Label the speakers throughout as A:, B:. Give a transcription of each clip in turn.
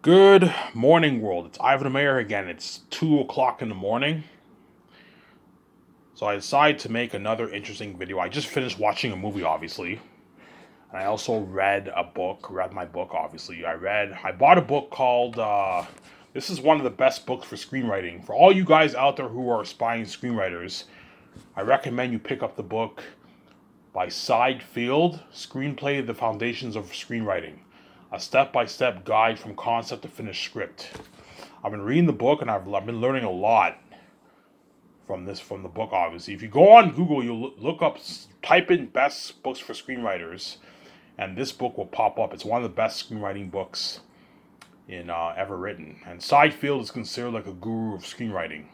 A: Good morning, world. It's Ivan the Mayor again. It's 2 o'clock in the morning. So I decided to make another interesting video. I just finished watching a movie, obviously. And I also read my book, obviously. I bought a book called, this is one of the best books for screenwriting. For all you guys out there who are aspiring screenwriters, I recommend you pick up the book by Side Field, Screenplay, The Foundations of Screenwriting. A step-by-step guide from concept to finished script. I've been reading the book and I've been learning a lot from the book. Obviously, if you go on Google, you look up, type in best books for screenwriters, and this book will pop up. It's one of the best screenwriting books in ever written. And Sidefield is considered like a guru of screenwriting.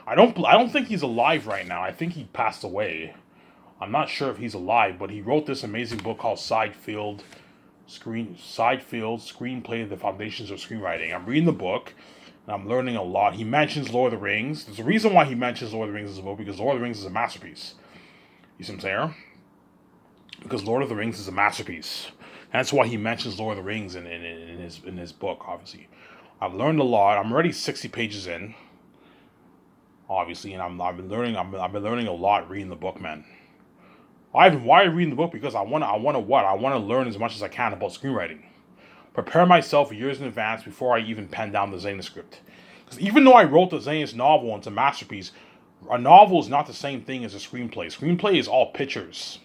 A: I don't think he's alive right now. I think he passed away. I'm not sure if he's alive, but he wrote this amazing book called Sidefield Screenplay, The Foundations of Screenwriting. I'm reading the book and I'm learning a lot. He mentions Lord of the Rings. There's a reason why he mentions Lord of the Rings in the book, because Lord of the Rings is a masterpiece. You see what I'm saying? Because Lord of the Rings is a masterpiece. And that's why he mentions Lord of the Rings in his book, obviously. I've learned a lot. I'm already 60 pages in, obviously, and I've been learning a lot reading the book, man. Why are you reading the book? Because I want to learn as much as I can about screenwriting. Prepare myself years in advance before I even pen down the Xena script. Because even though I wrote the Xena's novel and it's a masterpiece, a novel is not the same thing as a screenplay. Screenplay is all pictures.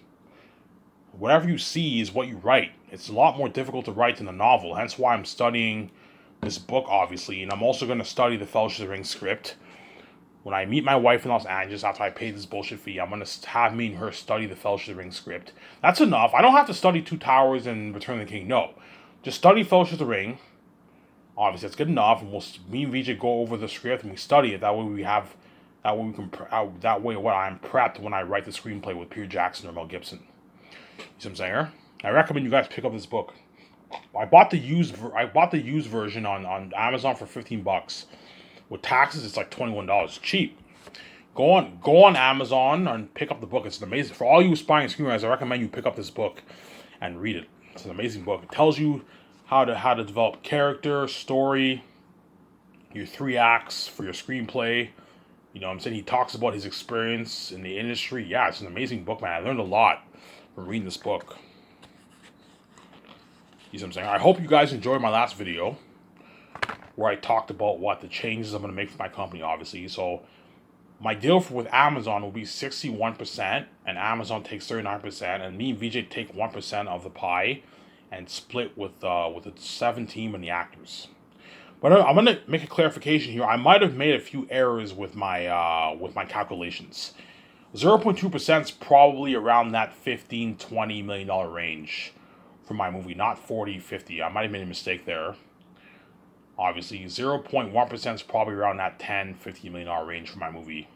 A: Whatever you see is what you write. It's a lot more difficult to write than a novel. Hence why I'm studying this book, obviously, and I'm also going to study the Fellowship of the Ring script. When I meet my wife in Los Angeles after I pay this bullshit fee, I'm going to have me and her study the Fellowship of the Ring script. That's enough. I don't have to study Two Towers and Return of the King. No. Just study Fellowship of the Ring. Obviously, that's good enough. And me and VJ go over the script and we study it. That way I'm prepped when I write the screenplay with Peter Jackson or Mel Gibson. You see what I'm saying? I recommend you guys pick up this book. I bought the used version on Amazon for $15. With taxes, it's like $21. Cheap. Go on Amazon and pick up the book. It's amazing. For all you aspiring screenwriters, I recommend you pick up this book and read it. It's an amazing book. It tells you how to develop character, story, your 3 acts for your screenplay. You know what I'm saying? He talks about his experience in the industry. Yeah, it's an amazing book, man. I learned a lot from reading this book. You see what I'm saying? I hope you guys enjoyed my last video where I talked about what the changes I'm going to make for my company, obviously. So my deal with Amazon will be 61%, and Amazon takes 39%, and me and VJ take 1% of the pie, and split with the 7 team and the actors. But I'm gonna make a clarification here. I might have made a few errors with my calculations. 0.2% is probably around that $15-20 million range for my movie, not 40-50. I might have made a mistake there. Obviously, 0.1% is probably around that $10-50 million range for my movie.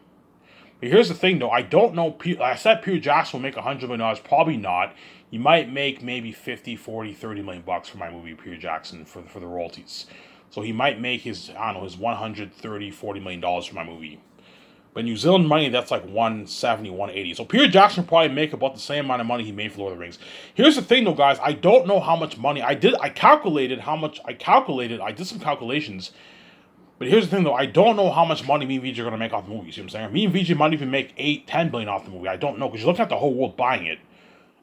A: But here's the thing, though. I don't know. I said Peter Jackson will make $100 million. Probably not. He might make maybe 50, 40, 30 million bucks for my movie, Peter Jackson, for the royalties. So he might make his 130, 40 million dollars for my movie. But New Zealand money, that's like 170, 180. So Peter Jackson will probably make about the same amount of money he made for Lord of the Rings. Here's the thing, though, guys. I don't know how much money I did some calculations. But here's the thing, though. I don't know how much money me and VJ are going to make off the movie. See what I'm saying? Me and VJ might even make 8, 10 billion off the movie. I don't know, because you're looking at the whole world buying it.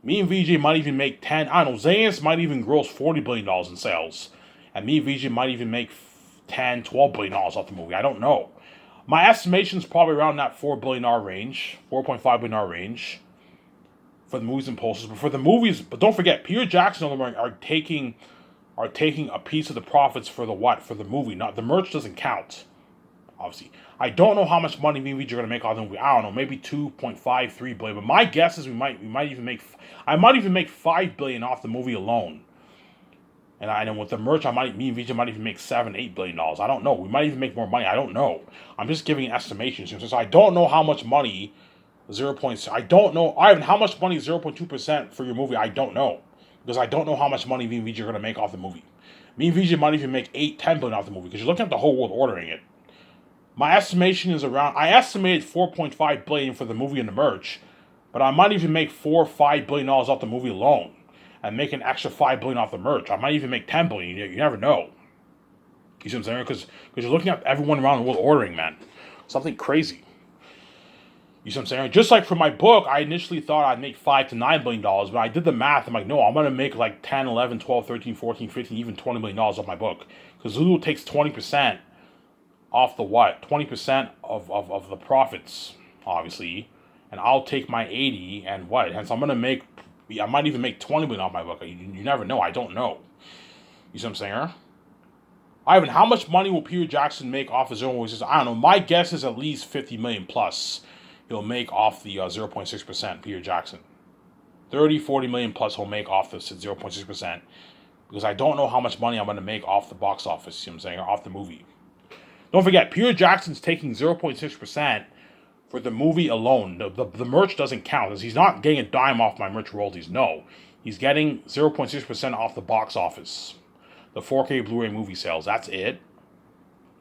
A: Me and VJ might even make 10. I don't know. Xehanort might even gross $40 billion in sales. And me and VJ might even make 10, $12 billion off the movie. I don't know. My estimation is probably around that $4 billion range, $4.5 billion range for the movies and posters. But for the movies, but don't forget, Peter Jackson are taking a piece of the profits for the movie. Not the merch doesn't count. Obviously, I don't know how much money me and VJ are gonna make off the movie. I don't know, maybe 2.5, 3 billion. But my guess is I might even make $5 billion off the movie alone. And with the merch, me and VJ might even make $7-8 billion. I don't know. We might even make more money. I don't know. I'm just giving an estimation. So I don't know how much money I don't know. Ivan, how much money is 0.2% for your movie? I don't know, because I don't know how much money me and VJ are gonna make off the movie. Me and VJ might even make 8-10 billion off the movie, because you're looking at the whole world ordering it. My estimation is I estimated 4.5 billion for the movie and the merch, but I might even make $4-5 billion off the movie alone, and make an extra $5 billion off the merch. I might even make $10 billion. You never know. You see what I'm saying? Because you're looking at everyone around the world ordering, man. Something crazy. You see what I'm saying? Just like for my book, I initially thought I'd make $5 to $9 billion, but I did the math. I'm like, no, I'm going to make like 10, 11, 12, 13, 14, 15, even $20 million off my book. Because Zulu takes 20% off the what? 20% of the profits, obviously. And I'll take my 80 and what? Hence, I might even make 20 million off my book. You never know. I don't know. You see what I'm saying? Ivan, how much money will Peter Jackson make off his own voices? I don't know. My guess is at least 50 million plus he'll make off the 0.6%, Peter Jackson. 30, 40 million plus he'll make off the 0.6%. Because I don't know how much money I'm going to make off the box office, you know what I'm saying, or off the movie. Don't forget, Peter Jackson's taking 0.6% for the movie alone. The merch doesn't count. He's not getting a dime off my merch royalties. No. He's getting 0.6% off the box office. The 4K Blu-ray movie sales. That's it.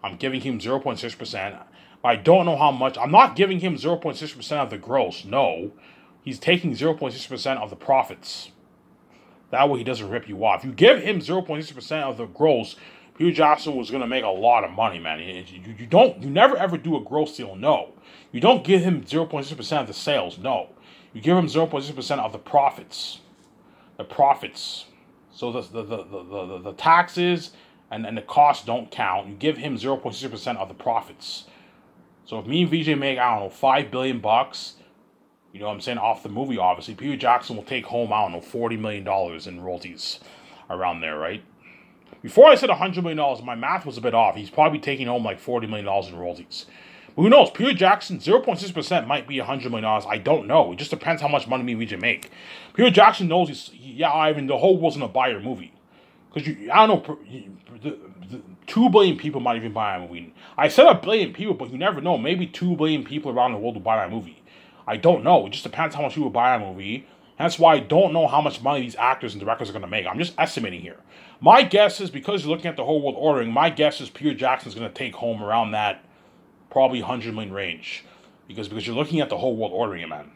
A: I'm giving him 0.6%. But I don't know how much. I'm not giving him 0.6% of the gross. No. He's taking 0.6% of the profits. That way he doesn't rip you off. You give him 0.6% of the gross, Peter Jackson was going to make a lot of money, man. You never ever do a gross deal. No. You don't give him 0.6% of the sales. No. You give him 0.6% of the profits. The profits. So the taxes and the costs don't count. You give him 0.6% of the profits. So if me and VJ make, I don't know, $5 billion, you know what I'm saying, off the movie, obviously, Peter Jackson will take home, I don't know, $40 million in royalties around there, right? Before I said $100 million, my math was a bit off. He's probably taking home like $40 million in royalties. But who knows? Peter Jackson, 0.6% might be $100 million. I don't know. It just depends how much money me and VJ make. Peter Jackson knows Ivan, the whole world's going to buy your movie. Because, I don't know, 2 billion people might even buy my movie. I said 1 billion people, but you never know. Maybe 2 billion people around the world will buy my movie. I don't know. It just depends how much people buy my movie. That's why I don't know how much money these actors and directors are going to make. I'm just estimating here. My guess is, because you're looking at the whole world ordering, my guess is Peter Jackson's going to take home around that probably 100 million range. Because you're looking at the whole world ordering it, man.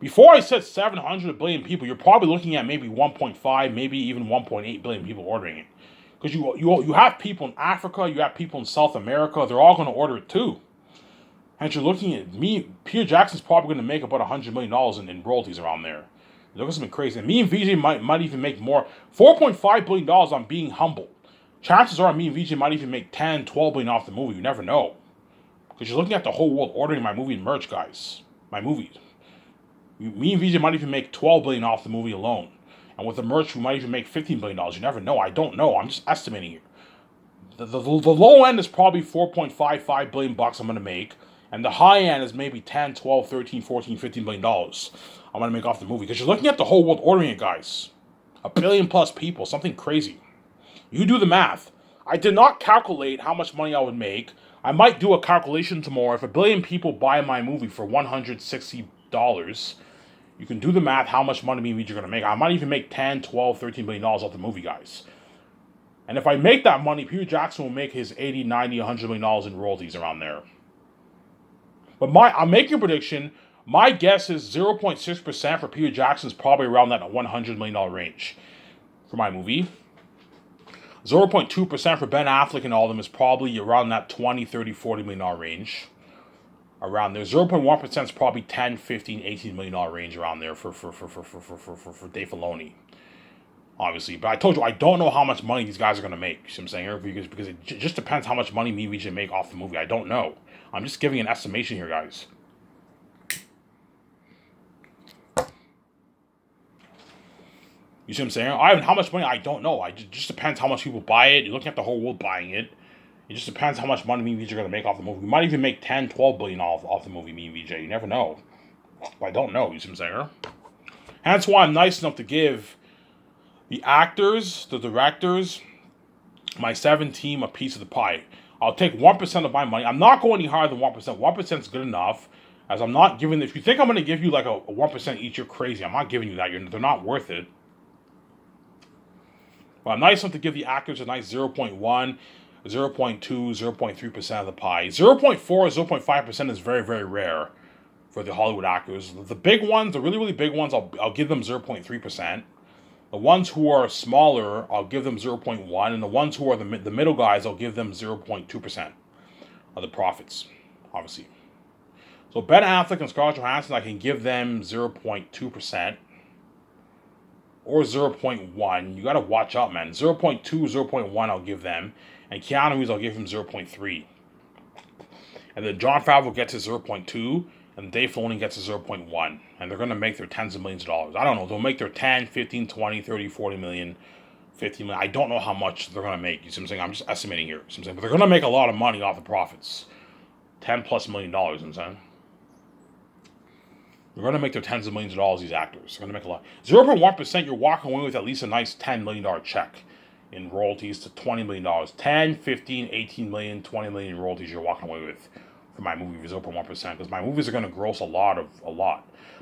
A: Before I said 700 billion people, you're probably looking at maybe 1.5, maybe even 1.8 billion people ordering it. Because you have people in Africa, you have people in South America, they're all going to order it too. And you're looking at me, Peter Jackson's probably going to make about $100 million in royalties around there. Look at something crazy. And me and VJ might even make more. $4.5 billion on being humble. Chances are me and VJ might even make 10, 12 billion off the movie. You never know. Because you're looking at the whole world ordering my movie and merch, guys. My movies. Me and VJ might even make 12 billion off the movie alone. And with the merch, we might even make $15 billion. You never know. I don't know. I'm just estimating here. The low end is probably 4.55 billion bucks I'm going to make. And the high end is maybe 10, 12, 13, 14, $15 billion I'm going to make off the movie. Because you're looking at the whole world ordering it, guys. 1 billion plus people. Something crazy. You do the math. I did not calculate how much money I would make. I might do a calculation tomorrow. If 1 billion people buy my movie for $160, you can do the math how much money me and VJ are going to make. I might even make 10, 12, $13 billion off the movie, guys. And if I make that money, Peter Jackson will make his 80, 90, $100 million in royalties around there. But I'm making a prediction. My guess is 0.6% for Peter Jackson is probably around that $100 million range for my movie. 0.2% for Ben Affleck and all of them is probably around that $20, $30, $40 million range. Around there. 0.1% is probably $10, $15, $18 million range around there for Dave Filoni. Obviously. But I told you, I don't know how much money these guys are going to make. You see what I'm saying? Because it just depends how much money me and VJ make off the movie. I don't know. I'm just giving an estimation here, guys. You see what I'm saying? Ivan, how much money? I don't know. It just depends how much people buy it. You're looking at the whole world buying it. It just depends how much money me and VJ are going to make off the movie. We might even make 10, 12 billion off the movie, me and VJ. You never know. But I don't know. You see what I'm saying? And that's why I'm nice enough to give the actors, the directors, my 7 team a piece of the pie. I'll take 1% of my money. I'm not going any higher than 1%. 1% is good enough. As I'm not giving, if you think I'm going to give you like a 1% each, you're crazy. I'm not giving you that. They're not worth it. But I'm nice enough to give the actors a nice 0.1, 0.2, 0.3% of the pie. 0.4, 0.5% is very, very rare for the Hollywood actors. The big ones, the really, really big ones, I'll give them 0.3%. The ones who are smaller, I'll give them 0.1, and the ones who are the middle guys, I'll give them 0.2% of the profits, obviously. So Ben Affleck and Scarlett Johansson, I can give them 0.2% or 0.1. You got to watch out, man. 0.2, 0.1 I'll give them, and Keanu Reeves I'll give him 0.3. And then Jon Favreau gets his 0.2, and Dave Filoni gets his 0.1. And they're going to make their tens of millions of dollars. I don't know. They'll make their 10, 15, 20, 30, 40 million, 50 million. I don't know how much they're going to make. You see what I'm saying? I'm just estimating here. You see what I'm saying? But they're going to make a lot of money off the profits. $10+ million, you know what I'm saying? They're going to make their tens of millions of dollars, these actors. They're going to make a lot. 0.1%, you're walking away with at least a nice $10 million check in royalties to $20 million. 10, 15, 18 million, 20 million in royalties you're walking away with for my movie for 0.1%, because my movies are going to gross a lot.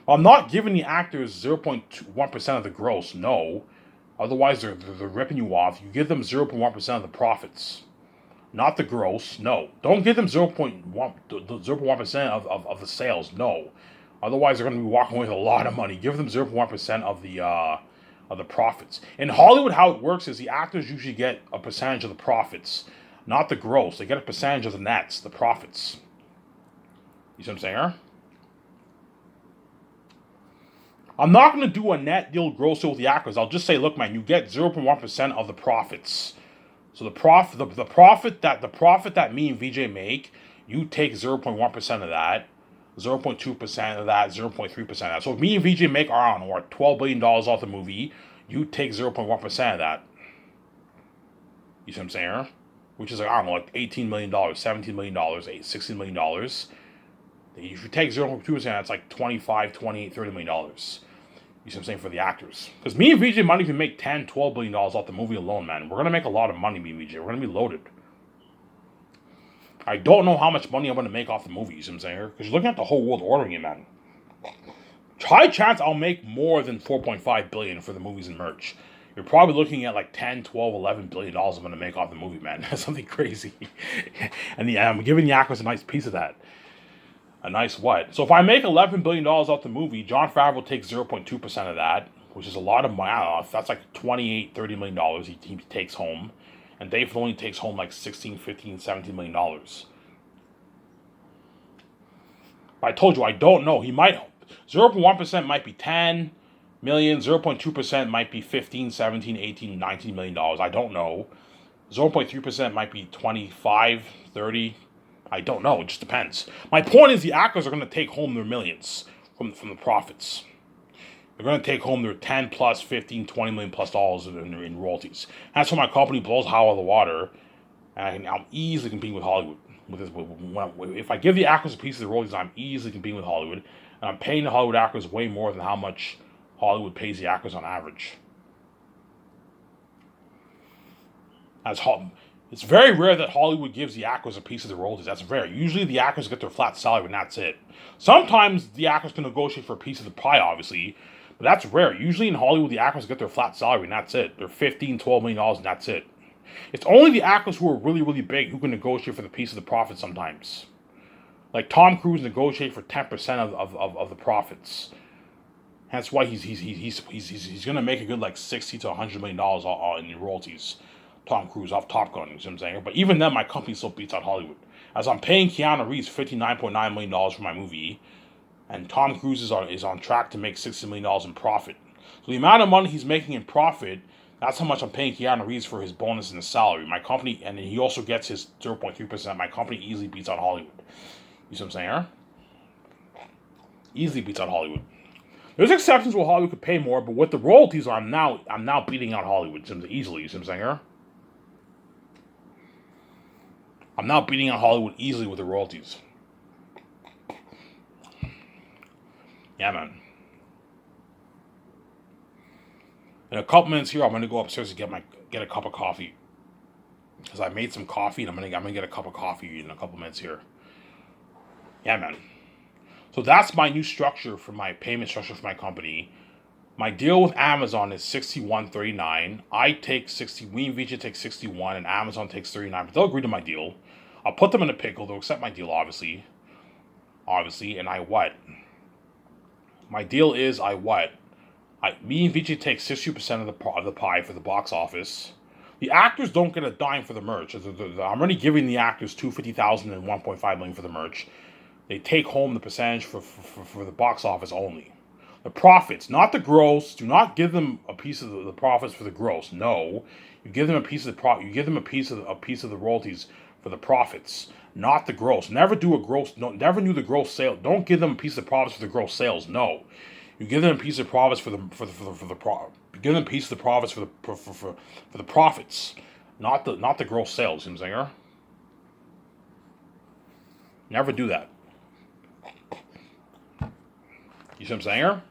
A: But I'm not giving the actors 0.1% of the gross, no. Otherwise, they're ripping you off. You give them 0.1% of the profits, not the gross, no. Don't give them 0.1% of the sales, no. Otherwise, they're going to be walking away with a lot of money. Give them 0.1% of the profits. In Hollywood, how it works is the actors usually get a percentage of the profits, not the gross. They get a percentage of the nets, the profits. You see what I'm saying, huh? I'm not going to do a net deal gross deal with the actors. I'll just say, look, man, you get 0.1% of the profits. So the profit that me and VJ make, you take 0.1% of that. 0.2% of that, 0.3% of that. So if me and VJ make our own, or $12 billion off the movie, you take 0.1% of that. You see what I'm saying? Which is like, I don't know, like $18 million, $17 million, $16 million. If you take 0.2%, that's like $25, $28, $30 million. You see what I'm saying, for the actors. Because me and VJ might even make $10, $12 billion off the movie alone, man. We're going to make a lot of money, me and VJ. We're going to be loaded. I don't know how much money I'm going to make off the movie, you see what I'm saying here? Because you're looking at the whole world ordering it, man. High chance I'll make more than $4.5 billion for the movies and merch. You're probably looking at like 10, 12, 11 billion dollars I'm going to make off the movie, man. That's something crazy. And I'm giving the actors a nice piece of that. A nice what? So if I make $11 billion off the movie, Jon Favreau takes 0.2% of that, which is a lot of money. I don't know, that's like $28, $30 million he takes home. And Dave Filoni takes home like $16, $15, $17 million. I told you, I don't know. He might, 0.1% might be 10 million, 0.2% might be 15, 17, 18, 19 million dollars. I don't know. 0.3% might be 25, 30. I don't know. It just depends. My point is the actors are going to take home their millions from the profits. They're going to take home their 10 plus, 15, 20 million plus dollars in royalties. That's why my company blows hot out of the water, and I'm easily competing with Hollywood. If I give the actors a piece of the royalties, I'm easily competing with Hollywood, and I'm paying the Hollywood actors way more than how much Hollywood pays the actors on average. It's very rare that Hollywood gives the actors a piece of the royalties. That's rare. Usually the actors get their flat salary and that's it. Sometimes the actors can negotiate for a piece of the pie, obviously, but that's rare. Usually in Hollywood, the actors get their flat salary and that's it. They're $15, $12 million and that's it. It's only the actors who are really, really big who can negotiate for the piece of the profit sometimes. Like Tom Cruise negotiated for 10% of the profits. That's why he's gonna make a good like $60 to $100 million in royalties. Tom Cruise off Top Gun, you see what I'm saying? But even then, my company still beats out Hollywood. As I'm paying Keanu Reeves $59.9 million for my movie, and Tom Cruise is on track to make $60 million in profit. So the amount of money he's making in profit, that's how much I'm paying Keanu Reeves for his bonus and his salary. My company, and then he also gets his 0.3%. My company easily beats out Hollywood. You see what I'm saying, huh? Easily beats out Hollywood. There's exceptions where Hollywood could pay more, but with the royalties, I'm now beating out Hollywood easily. You see what I'm saying, huh? I'm now beating out Hollywood easily with the royalties. Yeah, man. In a couple minutes here, I'm gonna go upstairs to get a cup of coffee, because I made some coffee and I'm gonna get a cup of coffee in a couple minutes here. Yeah, man. So that's my new structure for my payment structure for my company. My deal with Amazon is $61.39. I take 60. We and VJ take 61, and Amazon takes 39. But they'll agree to my deal. I'll put them in a pickle. They'll accept my deal, obviously. And I what? My deal is I what? Me and VJ take 60% of the pie for the box office. The actors don't get a dime for the merch. I'm already giving the actors $250,000 and $1.5 million for the merch. They take home the percentage for the box office only. The profits, not the gross. Do not give them a piece of the profits for the gross. No, you give them a piece of the You give them a piece of the royalties for the profits, not the gross. Never do a gross. No, never do the gross sale. Don't give them a piece of profits for the gross sales. No, you give them a piece of profits for the give them a piece of the profits for the profits, not the gross sales. You know what I'm saying? Never do that. You see what I'm saying?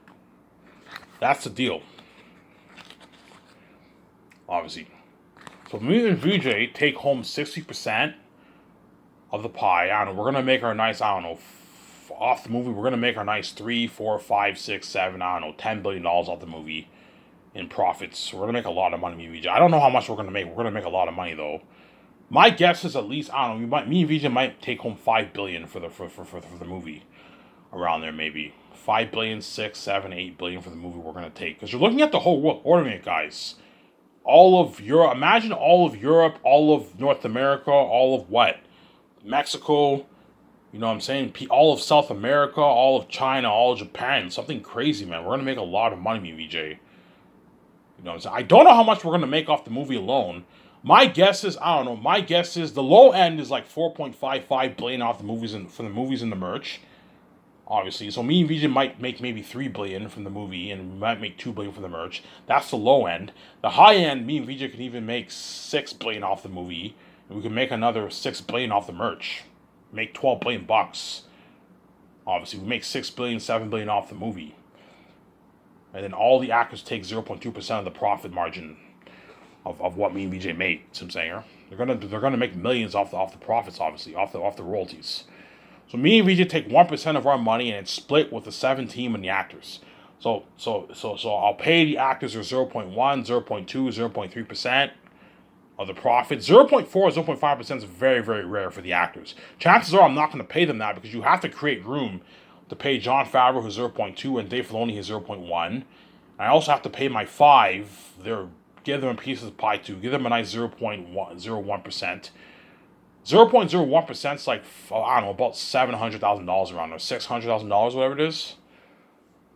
A: That's the deal. Obviously. So me and VJ take home 60% of the pie. I don't know. We're gonna make our nice, I don't know, off the movie. We're gonna make our nice 3, 4, 5, 6, 7, I don't know, $10 billion off the movie in profits. We're gonna make a lot of money, me and VJ. I don't know how much we're gonna make. We're gonna make a lot of money though. My guess is at least, I don't know. Me and VJ might take home $5 billion for the movie. Around there, maybe 5 billion, 6, 7, 8 billion for the movie we're gonna take. Because you're looking at the whole world ordering it, guys. All of Europe. Imagine all of Europe, all of North America, all of what? Mexico. You know what I'm saying? All of South America, all of China, all of Japan. Something crazy, man. We're gonna make a lot of money, VJ. You know what I'm saying? I don't know how much we're gonna make off the movie alone. My guess is, I don't know. My guess is the low end is like 4.55 billion off the movies for the movies and the merch. Obviously, so me and VJ might make maybe 3 billion from the movie, and we might make 2 billion from the merch. That's the low end. The high end, me and VJ can even make 6 billion off the movie, and we can make another 6 billion off the merch. Make 12 billion bucks. Obviously, we make 6 billion, 7 billion off the movie, and then all the actors take 0.2% of the profit margin of what me and VJ made. See what I'm saying? They're gonna make millions off the profits, obviously, off the royalties. So me and VJ take 1% of our money and it's split with the 7 team and the actors. So I'll pay the actors their 0.1, 0.2, 0.3% of the profit. 0.4, 0.5% is very, very rare for the actors. Chances are I'm not going to pay them that because you have to create room to pay Jon Favreau his 0.2 and Dave Filoni his 0.1. I also have to pay my 5. Give them a piece of the pie too. Give them a nice 0.01%. 0.01% is like, I don't know, about $700,000 around there, $600,000, whatever it is.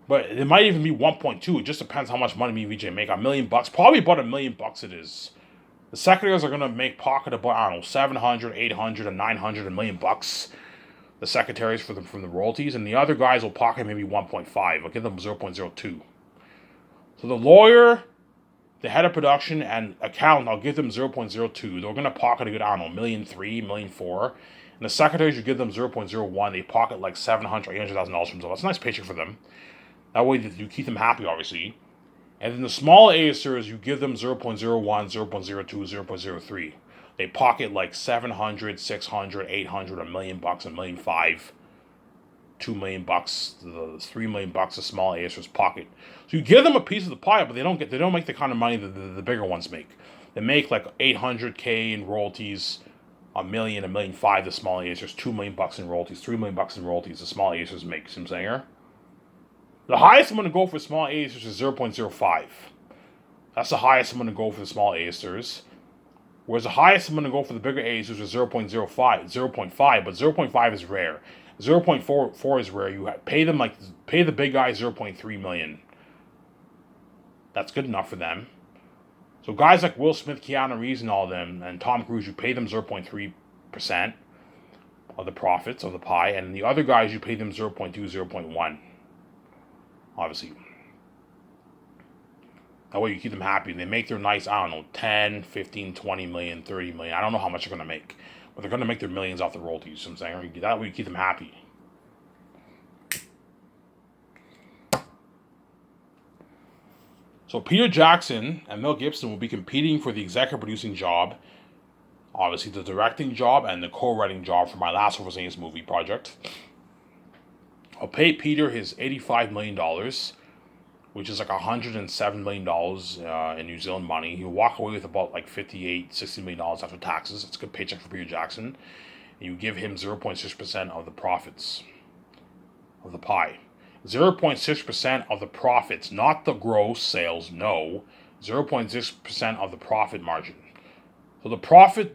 A: But it might even be 1.2. It just depends how much money me and VJ make. $1 million, probably about $1 million it is. The secretaries are gonna make pocket about, I don't know, 700, 800, and 900, $1 million. The secretaries from the royalties, and the other guys will pocket maybe 1.5. I'll give them 0.02. So the lawyer, the head of production, and accountant, I'll give them 0.02. They're going to pocket a good, I don't know, $1.3 million, $1.4 million. And the secretaries, you give them 0.01. They pocket like $700,000, $800,000 from themselves. That's a nice paycheck for them. That way you keep them happy, obviously. And then the small A-listers, you give them 0.01, 0.02, 0.03. They pocket like 700, 600, 800, $1 million, $1.5 million, $2 million, the $3 million, the small A-listers pocket. So you give them a piece of the pie, but they don't make the kind of money that the bigger ones make. They make like $800K in royalties, $1 million, $1.5 million, the small A-listers, $2 million in royalties, $3 million in royalties, the small A-listers make. See what I'm saying here? The highest I'm going to go for small A-listers is 0.05. That's the highest I'm going to go for the small A-listers. Whereas the highest I'm going to go for the bigger A-listers is 0.05, but 0.5 is rare. 0.44 is rare. You pay the big guys 0.3 million. That's good enough for them. So guys like Will Smith, Keanu Reeves, and all them, and Tom Cruise, you pay them 0.3% of the profits of the pie, and the other guys you pay them 0.2, 0.1. Obviously. That way you keep them happy. They make their nice, I don't know, 10, 15, 20 million, 30 million. I don't know how much they're going to make. But they're going to make their millions off the royalties. You know what I'm saying? That way you keep them happy. So Peter Jackson and Mel Gibson will be competing for the executive producing job. Obviously the directing job and the co-writing job for my Last of Us movie project. I'll pay Peter his $85 million, which is like $107 million in New Zealand money. He'll walk away with about like $58, $60 million after taxes. It's a good paycheck for Peter Jackson. And you give him 0.6% of the profits of the pie. 0.6% of the profits, not the gross sales, no. 0.6% of the profit margin. So the profit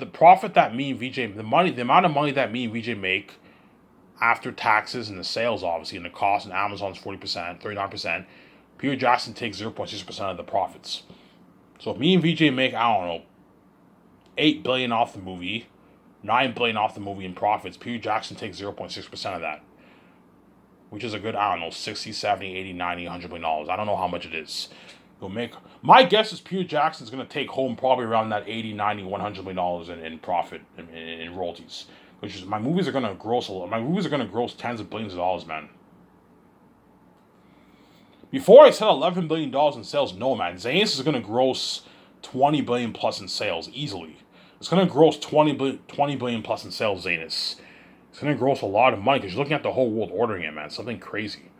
A: that me and VJ, the amount of money that me and VJ make after taxes and the sales, obviously, and the cost, and Amazon's 40%, 39%, Peter Jackson takes 0.6% of the profits. So if me and VJ make, I don't know, $8 billion off the movie, $9 billion off the movie in profits, Peter Jackson takes 0.6% of that, which is a good, I don't know, 60, 70, 80, 90, $100 million. I don't know how much it is. He'll make, my guess is Peter Jackson's going to take home probably around that 80, 90, $100 million in profit, in royalties. Which is, my movies are going to gross a lot. My movies are going to gross tens of billions of dollars, man. Before I said $11 billion in sales, no, man. Zanus is going to gross $20 billion plus in sales, easily. It's going to gross $20 billion plus in sales, Zanus. It's going to gross a lot of money, because you're looking at the whole world ordering it, man. Something crazy.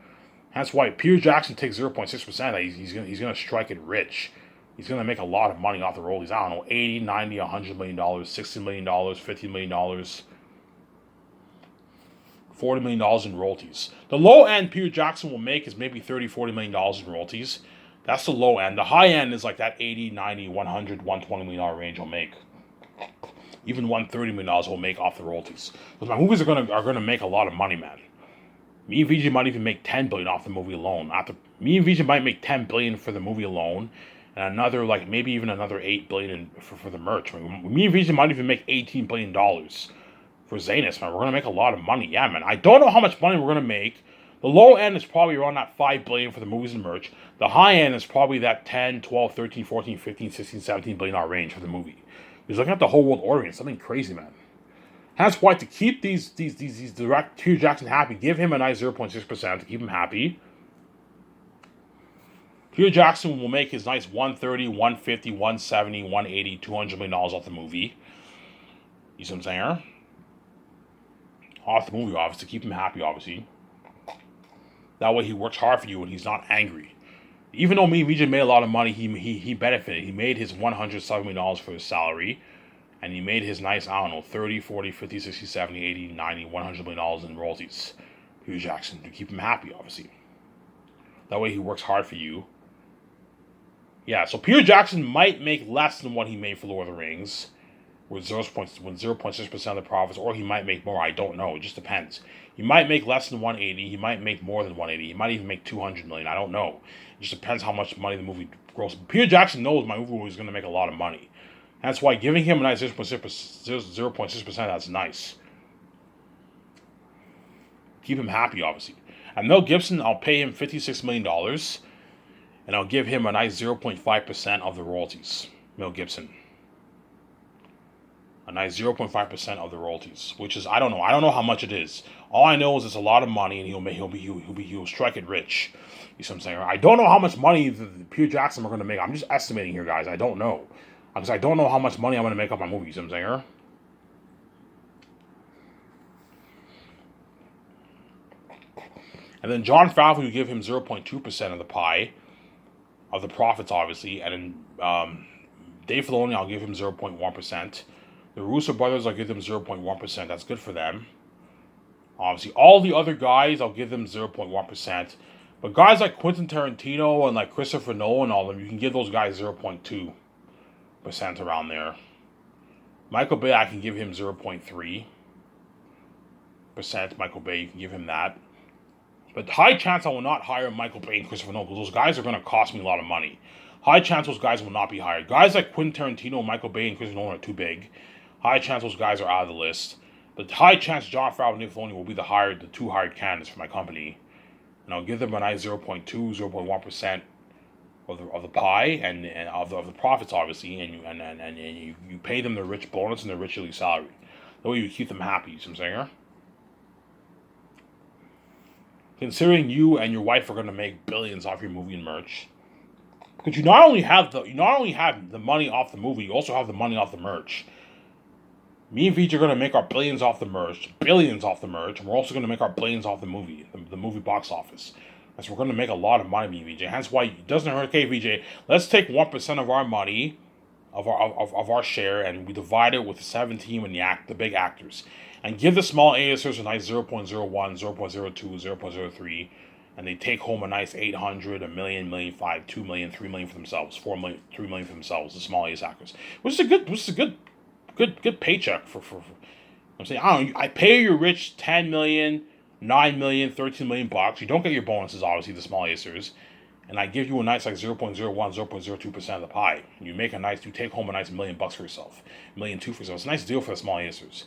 A: That's why Peter Jackson takes 0.6%. He's going to strike it rich. He's going to make a lot of money off the royalties. I don't know, 80, 90, $100 million, $60 million, $50 million, $40 million in royalties. The low end Peter Jackson will make is maybe $30, $40 million in royalties. That's the low end. The high end is like that 80, 90, 100, $120 million range he'll make. Even $130 million he'll make off the royalties. Because my movies are gonna make a lot of money, man. Me and VJ might even make $10 billion off the movie alone. Me and VJ might make $10 billion for the movie alone, and another, like, maybe even another $8 billion for the merch. Me and VJ might even make $18 billion for Zanus, man. We're gonna make a lot of money. Yeah, man. I don't know how much money we're gonna make. The low end is probably around that $5 billion for the movies and merch. The high end is probably that 10, 12, 13, 14, 15, 16, $17 billion range for the movie. He's looking at the whole world ordering. It's something crazy, man. That's why, to keep these direct Peter Jackson happy, give him a nice 0.6% to keep him happy. Peter Jackson will make his nice 130, 150, 170, 180, $200 million off the movie. You see what I'm saying? Off the movie, obviously, to keep him happy, obviously. That way he works hard for you and he's not angry. Even though me and VJ made a lot of money, he benefited. He made his $107 million for his salary. And he made his nice, I don't know, 30, 40, 50, 60, 70, 80, 90, $100 million in royalties. Peter Jackson, to keep him happy, obviously. That way he works hard for you. Yeah, so Peter Jackson might make less than what he made for Lord of the Rings, with 0.6% of the profits, or he might make more. I don't know. It just depends. He might make less than 180. He might make more than 180. He might even make 200 million. I don't know. It just depends how much money the movie grows. Peter Jackson knows my movie is going to make a lot of money. That's why giving him a nice 0.6%, that's nice. Keep him happy, obviously. And Mel Gibson, I'll pay him $56 million, and I'll give him a nice 0.5% of the royalties. Mel Gibson. A nice 0.5% of the royalties, which is, I don't know how much it is. All I know is it's a lot of money, and he'll strike it rich. You see what I'm saying? I don't know how much money the Peter Jackson are going to make. I'm just estimating here, guys. I don't know. Because I don't know how much money I'm going to make off my movie. You see what I'm saying? And then Jon Favreau, you give him 0.2% of the pie, of the profits, obviously. And then Dave Filoni, I'll give him 0.1%. The Russo brothers, I'll give them 0.1%. That's good for them. Obviously, all the other guys, I'll give them 0.1%. But guys like Quentin Tarantino and like Christopher Nolan, all of them, you can give those guys 0.2% around there. Michael Bay, I can give him 0.3%. Michael Bay, you can give him that. But high chance I will not hire Michael Bay and Christopher Nolan, because those guys are going to cost me a lot of money. High chance those guys will not be hired. Guys like Quentin Tarantino, Michael Bay, and Christopher Nolan are too big. High chance those guys are out of the list. But high chance Jon Favreau and Dave Filoni will be the two hired candidates for my company. And I'll give them a nice 0.2, 0.1% of the pie and of the profits, obviously, and you pay them their rich bonus and their rich yearly salary. That way you keep them happy. You see what I'm saying? Considering you and your wife are going to make billions off your movie and merch, because you not only have the money off the movie, you also have the money off the merch. Me and VJ are going to make our billions off the merch, and we're also going to make our billions off the movie box office. And so we're going to make a lot of money, me and VJ. Hence why it doesn't hurt. Okay, VJ, let's take 1% of our money, of our share, and we divide it with the 7 team and the big actors, and give the small A-listers a nice 0.01, 0.02, 0.03, and they take home a nice 800, a million, million five, 2 million, 3 million for themselves, 4 million, 3 million for themselves, the small A actors, which is a good paycheck for I'm saying, I don't know, I pay your rich 10 million, 9 million, 13 million bucks. You don't get your bonuses, obviously, the small acers. And I give you a nice like 0.01, 0.02% of the pie. You take home a nice $1,000,000 for yourself, $1,200,000 for yourself. It's a nice deal for the small acers.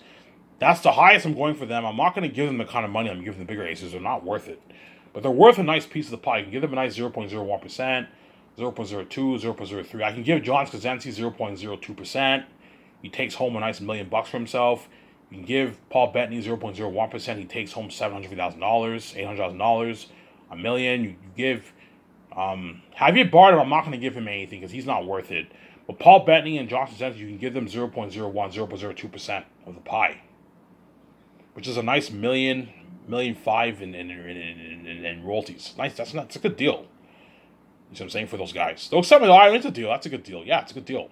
A: That's the highest I'm going for them. I'm not going to give them the kind of money I'm giving the bigger acers. They're not worth it. But they're worth a nice piece of the pie. You can give them a nice 0.01%, 0.02, 0.03. I can give John Skazenski 0.02%. He takes home a nice $1,000,000 for himself. You can give Paul Bettany 0.01%. He takes home $700,000, $800,000, $1 million. You give Javier Bardem, I'm not going to give him anything because he's not worth it. But Paul Bettany and John Skazenski, you can give them 0.01, 0.02% of the pie, which is a nice $1,500,000 in royalties. Nice, that's a good deal. You know what I'm saying, for those guys? They'll accept me. It's a deal. That's a good deal. Yeah, it's a good deal.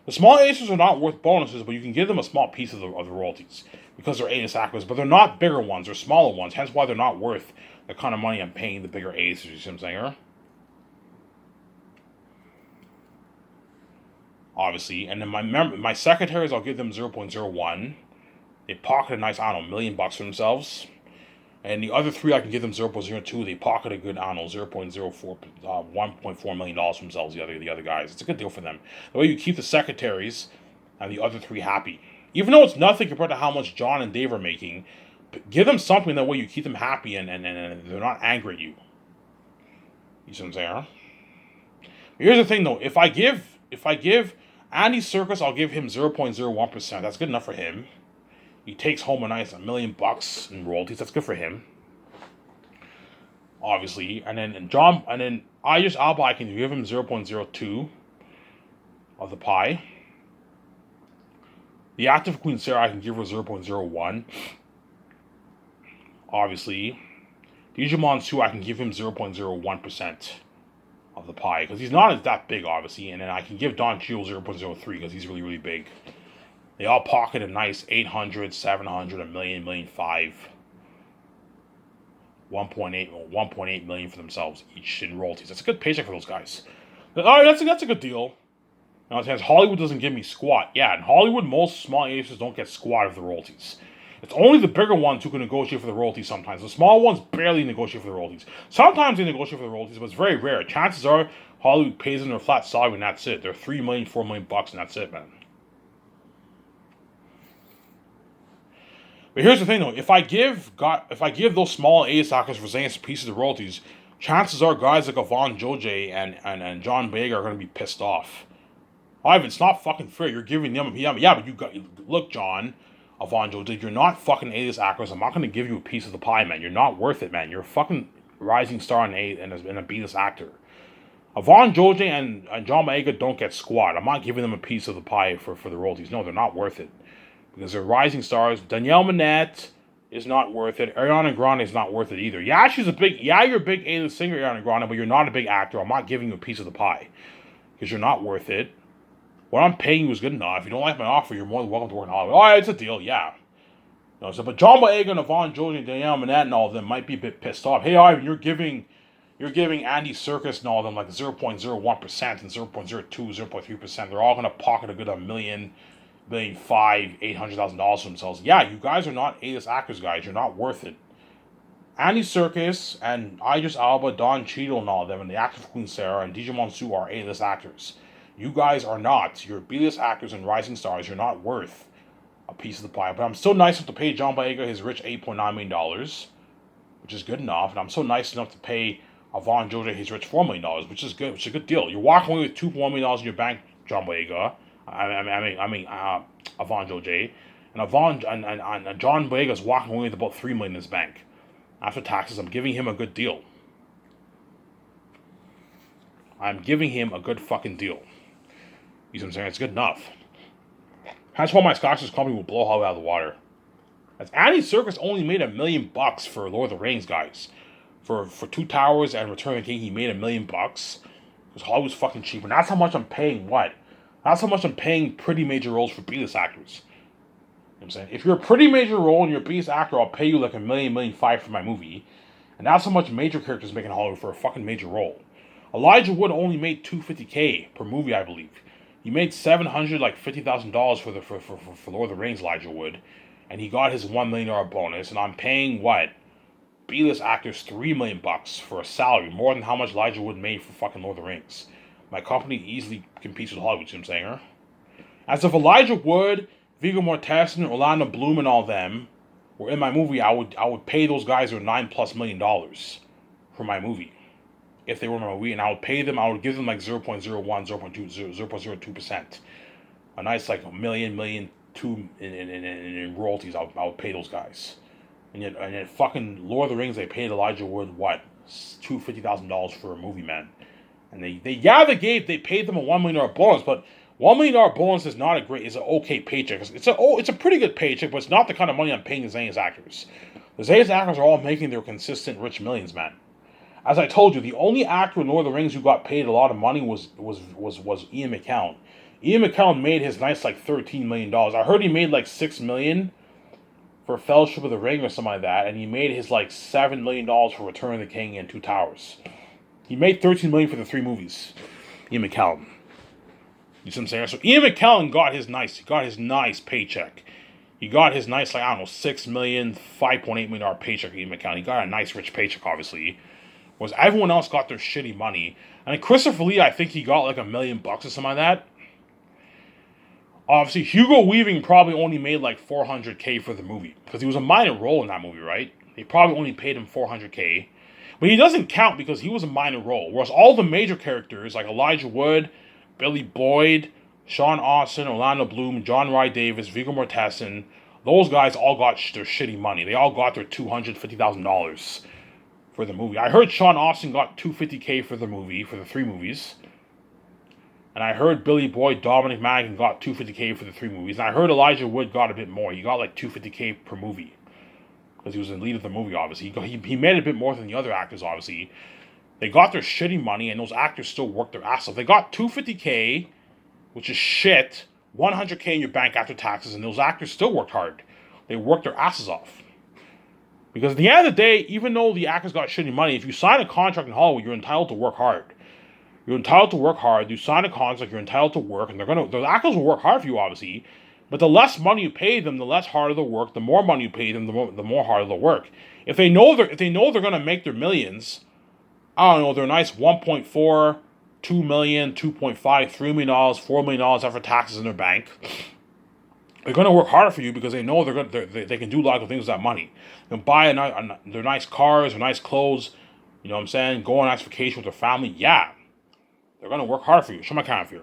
A: The small acers are not worth bonuses, but you can give them a small piece of the royalties because they're A-list actors, but they're not bigger ones. They're smaller ones. Hence why they're not worth the kind of money I'm paying the bigger acers. You see what I'm saying? Huh? Obviously, and then my secretaries, I'll give them 0.01. They pocket a nice, I don't know, $1,000,000 for themselves. And the other three, I can give them 0.02. They pocket a good, I don't know, 0.04, $1.4 million for themselves. The other guys, it's a good deal for them. The way you keep the secretaries and the other three happy, even though it's nothing compared to how much John and Dave are making, give them something that way you keep them happy and they're not angry at you. You see what I'm saying? Huh? Here's the thing, though. If I give Andy Serkis, I'll give him 0.01%. That's good enough for him. He takes home a nice $1,000,000 in royalties. That's good for him, obviously. And then Idris Elba, I can give him 0.02 of the pie. The actor for Queen Sarah, I can give her 0.01. Obviously, Djimon Hounsou, I can give him 0.01% of the pie because he's not that big, obviously. And then I can give Don Cheadle 0.03 because he's really, really big. They all pocket a nice 800, 700, a million, $1,500,000, 1.8 million for themselves each in royalties. That's a good paycheck for those guys. All right, that's a good deal. Now, it says Hollywood doesn't give me squat. Yeah, in Hollywood, most small actors don't get squat of the royalties. It's only the bigger ones who can negotiate for the royalties sometimes. The small ones barely negotiate for the royalties. Sometimes they negotiate for the royalties, but it's very rare. Chances are Hollywood pays them their flat salary and that's it. They're $3 million, $4 million and that's it, man. But here's the thing, though. If I give those small A actors for saying pieces of royalties, chances are guys like Yvonne Joje and John Boyega are going to be pissed off. Ivan, it's not fucking fair. You're giving them, but look, John, Yvonne Joje, you're not fucking A-list actors. I'm not going to give you a piece of the pie, man. You're not worth it, man. You're a fucking rising star and a B-list actor. Yvonne Joje and John Boyega don't get squat. I'm not giving them a piece of the pie for the royalties. No, they're not worth it. Because they're rising stars. Danielle Minette is not worth it. Ariana Grande is not worth it either. Yeah, you're a big A-list singer, Ariana Grande, but you're not a big actor. I'm not giving you a piece of the pie. Because you're not worth it. What I'm paying you is good enough. If you don't like my offer, you're more than welcome to work in Hollywood. Oh, yeah, it's a deal, yeah. But John Boyega and Yvonne Joje and Danielle Minette and all of them might be a bit pissed off. Hey, Ivan, you're giving Andy Serkis and all of them like 0.01% and 0.02, 0.3%. They're all going to pocket a good $1 million, $1,500,000, $800,000 for themselves. Yeah, you guys are not A-list actors, guys. You're not worth it. Andy Serkis and Idris Elba, Don Cheadle and all of them, and the actor for Queen Sarah and Djimon Hounsou are A-list actors. You guys are not. You're B-list actors and rising stars. You're not worth a piece of the pie. But I'm so nice enough to pay John Boyega his rich $8.9 million, which is good enough. And I'm so nice enough to pay Yvonne Joje his rich $4 million, which is good. Which is a good deal. You're walking away with $2.1 million in your bank, John Boyega. Yvonne Joje. And John Boyega's walking away with about $3 million in his bank. After taxes, I'm giving him a good deal. I'm giving him a good fucking deal. You know what I'm saying? It's good enough. That's why my Scottish company will blow Hollywood out of the water. As Andy Serkis only made $1 million for Lord of the Rings, guys. For Two Towers and Return of the King, he made $1 million. Because Hollywood's fucking cheap. And that's how much I'm paying what? That's how much I'm paying pretty major roles for B-list actors. You know what I'm saying? If you're a pretty major role and you're a B-list actor, I'll pay you like $1 million, $1.5 million for my movie. And that's how much major characters make in Hollywood for a fucking major role. Elijah Wood only made $250K per movie, I believe. He made $750,000 for Lord of the Rings, Elijah Wood, and he got his $1 million bonus. And I'm paying what B-list actors $3 million for a salary, more than how much Elijah Wood made for fucking Lord of the Rings. My company easily competes with Hollywood. You know what I'm saying? Huh? As if Elijah Wood, Viggo Mortensen, Orlando Bloom, and all them were in my movie, I would pay those guys their $9+ million for my movie. If they were in my movie, and I would pay them, I would give them like 0.01, 0.2, 0.02%. A nice like $1.2 million in royalties. I would pay those guys. And yet fucking Lord of the Rings, they paid Elijah Wood what? $250,000 for a movie, man. And they paid them a $1 million bonus, but $1 million bonus is not is an okay paycheck. It's a pretty good paycheck, but it's not the kind of money I'm paying the Zayas actors. The Zayas actors are all making their consistent rich millions, man. As I told you, the only actor in Lord of the Rings who got paid a lot of money was Ian McKellen. Ian McKellen made his nice like $13 million. I heard he made like $6 million for Fellowship of the Ring or something like that, and he made his like $7 million for Return of the King and Two Towers. He made $13 million for the 3 movies. Ian McKellen. You see what I'm saying? So Ian McKellen got his nice paycheck. He got his nice, like, I don't know, $6 million, $5.8 million paycheck, Ian McKellen. He got a nice rich paycheck, obviously. Whereas everyone else got their shitty money. And Christopher Lee, I think he got like $1 million or something like that. Obviously, Hugo Weaving probably only made like $400K for the movie. Because he was a minor role in that movie, right? They probably only paid him $400K. But he doesn't count because he was a minor role. Whereas all the major characters, like Elijah Wood, Billy Boyd, Sean Austin, Orlando Bloom, John Rhys-Davies, Viggo Mortensen, those guys all got their shitty money. They all got their $250,000 for the movie. I heard Sean Austin got $250K for the movie, for the 3 movies. And I heard Billy Boyd, Dominic Monaghan got $250K for the 3 movies. And I heard Elijah Wood got a bit more. He got like $250K per movie. Because he was in the lead of the movie, obviously. He made a bit more than the other actors, obviously. They got their shitty money, and those actors still worked their ass off. They got $250K, which is shit, $100K in your bank after taxes, and those actors still worked hard. They worked their asses off. Because at the end of the day, even though the actors got shitty money, if you sign a contract in Hollywood, you're entitled to work hard. You're entitled to work hard. You sign a contract, you're entitled to work, and the actors will work hard for you, obviously. But the less money you pay them, the less harder they'll work. The more money you pay them, the more harder they'll work. If they know they're gonna make their millions, I don't know, they're nice 1.4, 2 million, 2.5, $3 million, $4 million after taxes in their bank. They're gonna work harder for you because they know they can do a lot of things with that money. They can buy their nice cars or nice clothes. You know what I'm saying? Go on a nice vacation with their family. Yeah, they're gonna work hard for you. Show my kind of fear.